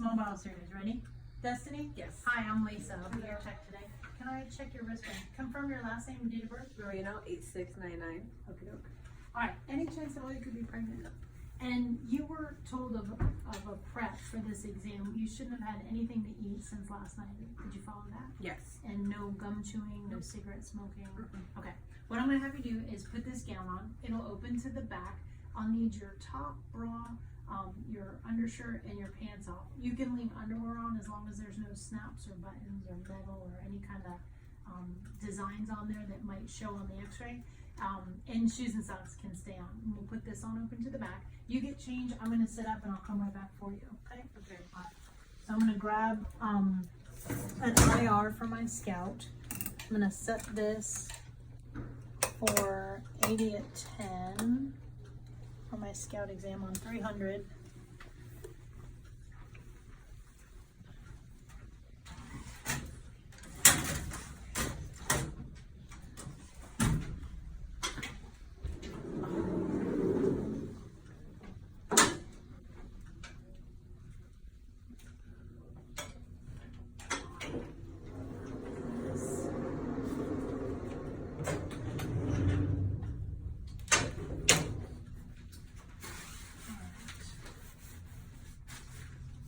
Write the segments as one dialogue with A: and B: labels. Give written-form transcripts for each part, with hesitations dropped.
A: Small bowel series. Ready? Destiny?
B: Yes.
A: Hi, I'm Lisa. I'll be your check today. Can I check your wristband? Confirm your last name and date of birth?
B: Marino 8699.
A: Okay, doke. All right. Any chance at all you could be pregnant? And you were told of a prep for this exam. You shouldn't have had anything to eat since last night. Did you follow that?
B: Yes.
A: And no gum chewing, no cigarette smoking. Okay. What I'm gonna have you do is put this gown on. It'll open to the back. I'll need your top, bra, your undershirt, and your pants off. You can leave underwear on as long as there's no snaps or buttons or metal or any kind of designs on there that might show on the x-ray. And shoes and socks can stay on. And we'll put this on open to the back. You get changed. I'm gonna sit up and I'll come right back for you. Okay?
B: Okay.
A: All right. So I'm gonna grab an IR for my Scout. I'm gonna set this for 80 at 10 for my Scout exam on 300.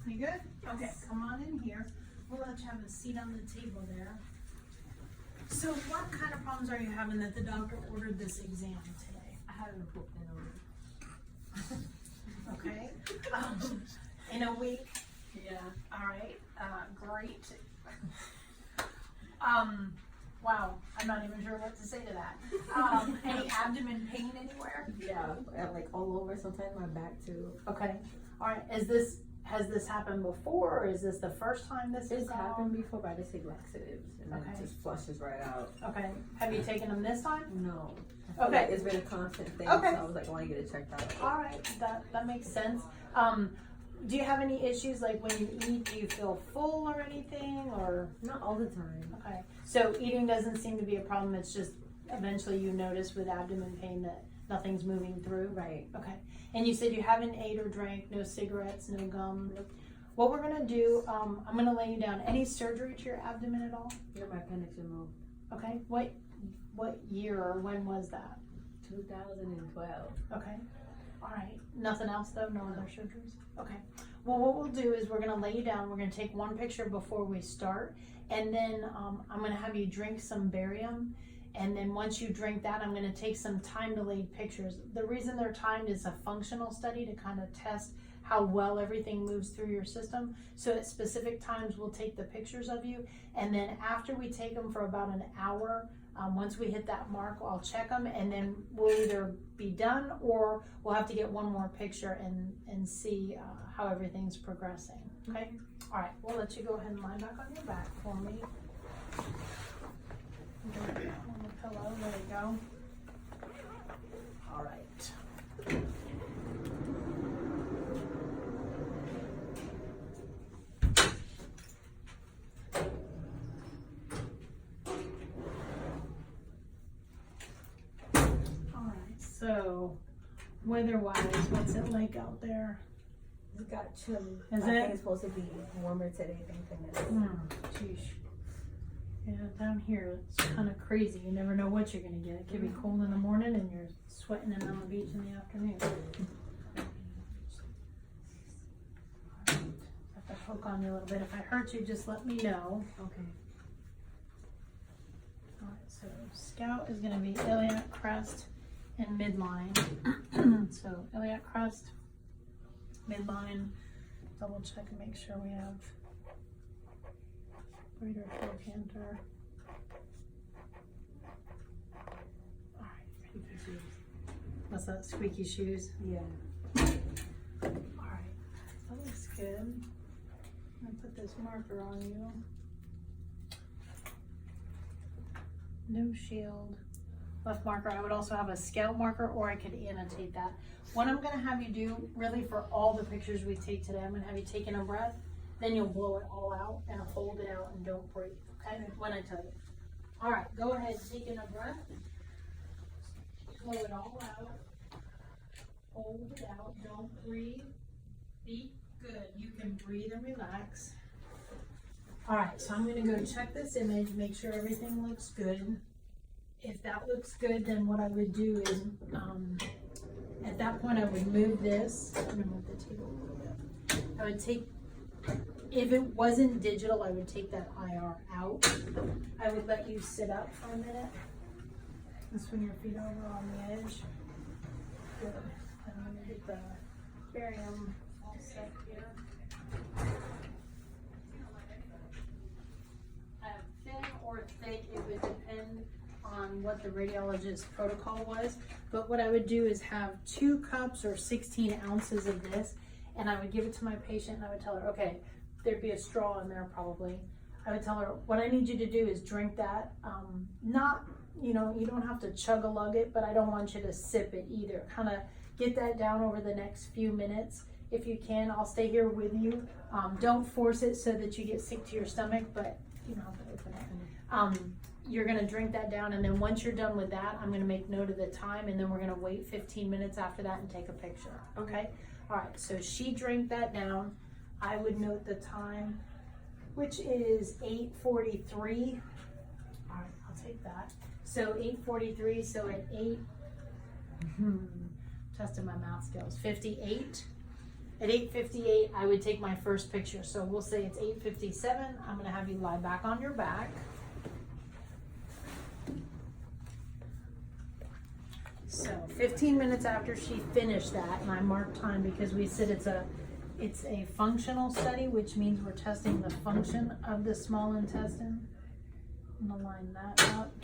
A: You good? Okay, come on in here. We'll let you have a seat on the table there. So what kind of problems are you having that the doctor ordered this exam today?
B: I haven't pooped in a week.
A: Okay. In a week?
B: Yeah.
A: All right. Great. Wow. I'm not even sure what to say to that. Any abdomen pain anywhere?
B: Yeah. Like all over, sometimes my back too.
A: Okay. All right. Has this happened before, or is this the first time this has
B: It's happened before, but I just take laxatives and then
A: Okay.
B: it just flushes right out.
A: Okay. Have you taken them this time?
B: No.
A: Okay.
B: Like it's been a constant thing,
A: Okay.
B: so I was like, I want to get it checked out.
A: All right. That makes sense. Do you have any issues like when you eat? Do you feel full or anything, or?
B: Not all the time.
A: Okay. So eating doesn't seem to be a problem. It's just eventually you notice with abdomen pain that nothing's moving through.
B: Right.
A: Okay. And you said you haven't ate or drank, no cigarettes, no gum.
B: Nope.
A: What we're gonna do, I'm gonna lay you down. Any surgery to your abdomen at all?
B: Yeah, my appendix removed.
A: Okay. What year or when was that?
B: 2012.
A: Okay. All right. Nothing else though? No other surgeries? Okay. Well, what we'll do is we're going to lay you down. We're going to take one picture before we start. And then I'm going to have you drink some barium. And then once you drink that, I'm going to take some time delayed pictures. The reason they're timed is a functional study to kind of test how well everything moves through your system. So at specific times, we'll take the pictures of you. And then after we take them for about an hour, once we hit that mark, I'll check them, and then we'll either be done or we'll have to get one more picture and see how everything's progressing. Okay? All right, we'll let you go ahead and lie back on your back for me. On the pillow, there you go. All right. So, weather-wise, what's it like out there?
B: It got chilly.
A: Is
B: I think
A: it?
B: it's supposed to be warmer today than tonight.
A: Sheesh. Yeah, down here it's kind of crazy. You never know what you're gonna get. It could be cold in the morning and you're sweating in on the beach in the afternoon. I have to poke on you a little bit. If I hurt you, just let me know.
B: Okay.
A: All right, so Scout is gonna be iliac crest and midline. So iliac crest, midline, double check and make sure we have greater trochanter. All right, squeaky shoes. What's that, squeaky shoes?
B: Yeah.
A: All right, that looks good. I'm gonna put this marker on you. No shield. Left marker. I would also have a scale marker, or I could annotate that. What I'm going to have you do, really for all the pictures we take today, I'm going to have you take in a breath, then you'll blow it all out and hold it out and don't breathe, okay? When I tell you. All right, go ahead, take in a breath, blow it all out, hold it out, don't breathe, deep, Good, you can breathe and relax. All right, so I'm gonna go check this image, make sure everything looks good. If that looks good, then what I would do is, at that point I would move this. I'm gonna move the table a little bit. I would take, if it wasn't digital, I would take that IR out. I would let you sit up for a minute and swing your feet over on the edge. Good. And I'm gonna get the barium all set here. Thin or thick, it would depend on what the radiologist's protocol was. But what I would do is have 2 cups or 16 ounces of this, and I would give it to my patient and I would tell her, okay, there'd be a straw in there probably. I would tell her, what I need you to do is drink that. Not, you know, you don't have to chug-a-lug it, but I don't want you to sip it either. Kind of get that down over the next few minutes. If you can, I'll stay here with you. Don't force it so that you get sick to your stomach, but you don't have to open it. You're gonna drink that down, and then once you're done with that, I'm gonna make note of the time, and then we're gonna wait 15 minutes after that and take a picture, okay? All right, so she drank that down. I would note the time, which is 8:43. All right, I'll take that. So 8:43, so at 8, testing my math skills, 58. At 8:58, I would take my first picture. So we'll say it's 8:57. I'm gonna have you lie back on your back. So 15 minutes after she finished that, and I marked time because we said it's a functional study, which means we're testing the function of the small intestine. I'm gonna line that up.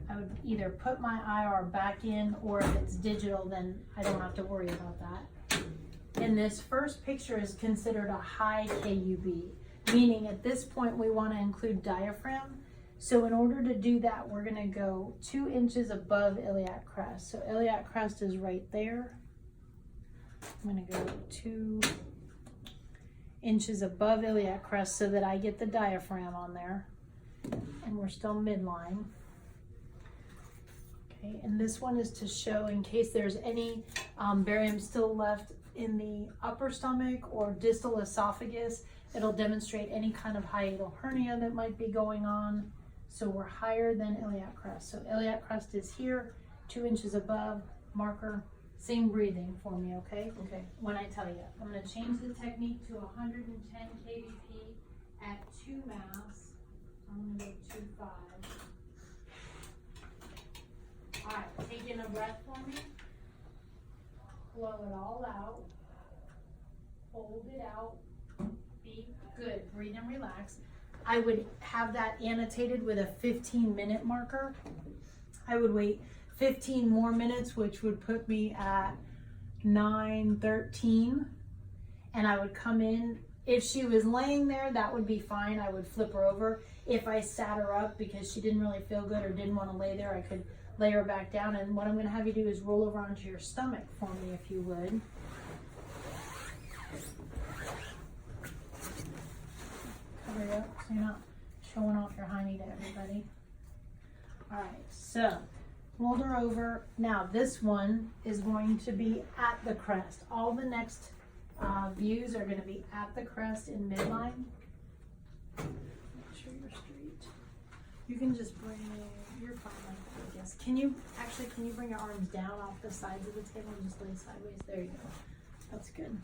A: I would either put my IR back in, or if it's digital, then I don't have to worry about that. And this first picture is considered a high KUB, meaning at this point we want to include diaphragm. So in order to do that, we're going to go 2 inches above iliac crest. So iliac crest is right there. I'm going to go 2 inches above iliac crest so that I get the diaphragm on there. And we're still midline. Okay, and this one is to show in case there's any barium still left in the upper stomach or distal esophagus. It'll demonstrate any kind of hiatal hernia that might be going on. So we're higher than iliac crest. So iliac crest is here, 2 inches above, marker. Same breathing for me, okay?
B: Okay.
A: When I tell you. I'm gonna change the technique to 110 kVp at 2 mass. I'm gonna go 2.5. All right, take in a breath for me. Blow it all out. Hold it out. Be good. Breathe and relax. I would have that annotated with a 15-minute marker. I would wait 15 more minutes, which would put me at 9:13. And I would come in. If she was laying there, that would be fine. I would flip her over. If I sat her up because she didn't really feel good or didn't want to lay there, I could lay her back down. And what I'm going to have you do is roll over onto your stomach for me, if you would. Cover it up so you're not showing off your hiney to everybody. All right, so rolled her over. Now this one is going to be at the crest. All the next views are going to be at the crest in midline. Make sure you're straight. You can just bring your fine like that, I guess. Can you bring your arms down off the sides of the table and just lay sideways? There you go. That's good.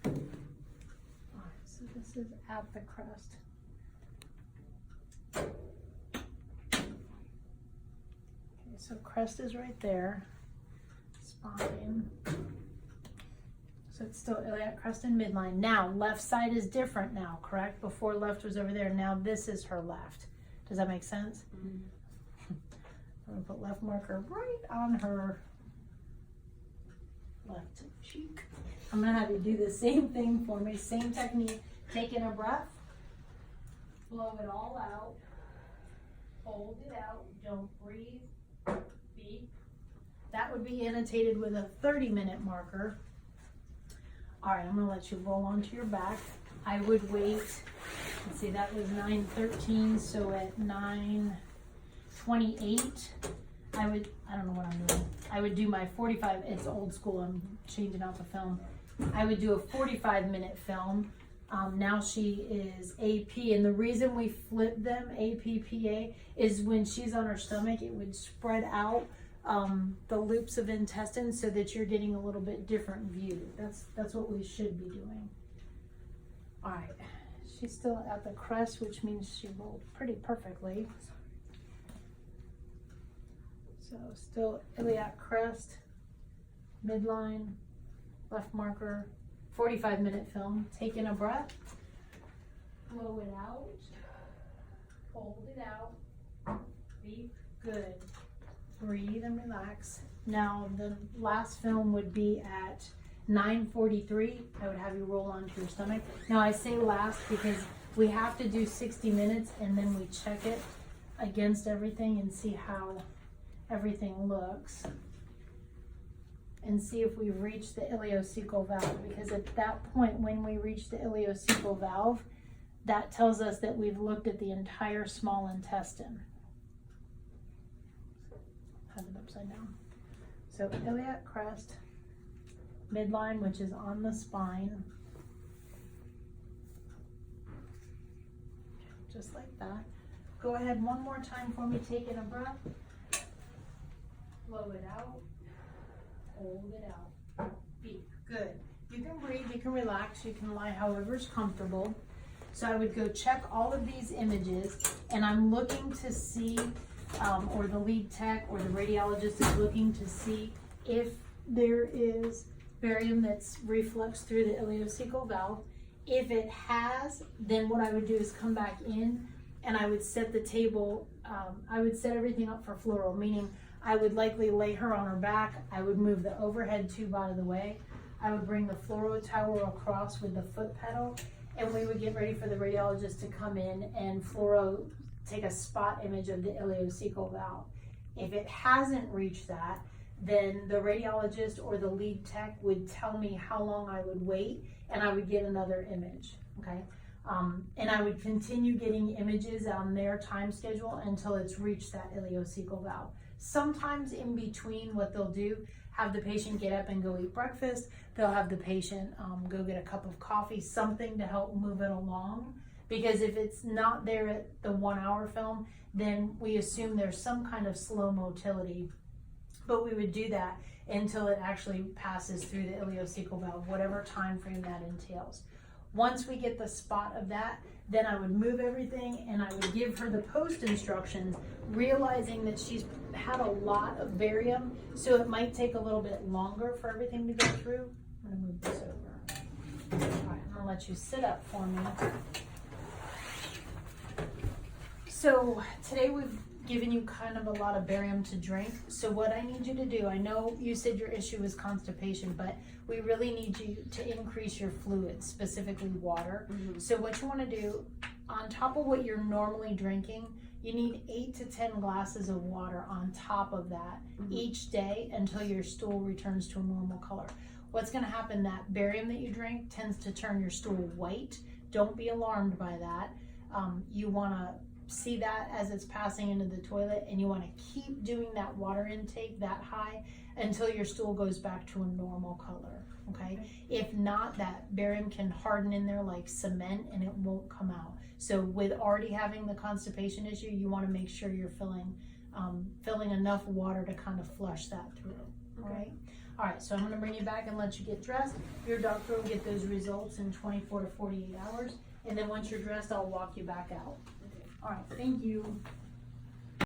A: All right, so this is at the crest. Okay, so crest is right there. Spine. So it's still iliac crest and midline. Now, left side is different now, correct? Before left was over there. Now this is her left. Does that make sense? Mm-hmm. I'm gonna put left marker right on her left cheek. I'm gonna have you do the same thing for me. Same technique. Take in a breath. Blow it all out. Hold it out. Don't breathe. Beep. That would be annotated with a 30-minute marker. All right, I'm gonna let you roll onto your back. I would wait, let's see, that was 9:13, so at 9:28, I don't know what I'm doing. I would do my 45, it's old school, I'm changing out the film. I would do a 45-minute film. Now she is AP, and the reason we flip them APPA is when she's on her stomach, it would spread out the loops of intestine so that you're getting a little bit different view. That's what we should be doing. All right, she's still at the crest, which means she rolled pretty perfectly. So still iliac crest, midline, left marker, 45-minute film. Taking a breath, blow it out, hold it out, be good. Breathe and relax. Now the last film would be at 9:43. I would have you roll onto your stomach. Now I say last because we have to do 60 minutes and then we check it against everything and see how everything looks and see if we've reached the ileocecal valve, because at that point when we reach the ileocecal valve, that tells us that we've looked at the entire small intestine. Have it upside down. So iliac crest, midline, which is on the spine, just like that. Go ahead one more time for me, taking a breath, blow it out, hold it out, be good. You can breathe, you can relax, you can lie however's comfortable. So I would go check all of these images, and I'm looking to see, or the lead tech or the radiologist is looking to see if there is barium that's refluxed through the ileocecal valve. If it has, then what I would do is come back in and I would set the table, I would set everything up for fluoro, meaning I would likely lay her on her back. I would move the overhead tube out of the way. I would bring the fluoro tower across with the foot pedal, and we would get ready for the radiologist to come in and fluoro take a spot image of the ileocecal valve. If it hasn't reached that, then the radiologist or the lead tech would tell me how long I would wait, and I would get another image, okay? And I would continue getting images on their time schedule until it's reached that ileocecal valve. Sometimes in between, what they'll do, have the patient get up and go eat breakfast. They'll have the patient go get a cup of coffee, something to help move it along. Because if it's not there at the 1 hour film, then we assume there's some kind of slow motility. But we would do that until it actually passes through the ileocecal valve, whatever time frame that entails. Once we get the spot of that, then I would move everything and I would give her the post instructions, realizing that she's had a lot of barium, so it might take a little bit longer for everything to go through. I'm gonna move this over. All right, I'm gonna let you sit up for me. So today we've given you kind of a lot of barium to drink. So what I need you to do, I know you said your issue is constipation, but we really need you to increase your fluids, specifically water. Mm-hmm. So what you want to do, on top of what you're normally drinking, you need 8 to 10 glasses of water on top of that each day until your stool returns to a normal color. What's going to happen, that barium that you drink tends to turn your stool white. Don't be alarmed by that. You want to see that as it's passing into the toilet, and you want to keep doing that water intake that high until your stool goes back to a normal color, okay? If not, that barium can harden in there like cement and it won't come out. So with already having the constipation issue, you want to make sure you're filling enough water to kind of flush that through, okay? All right, so I'm going to bring you back and let you get dressed. Your doctor will get those results in 24 to 48 hours, and then once you're dressed, I'll walk you back out. All right, thank you.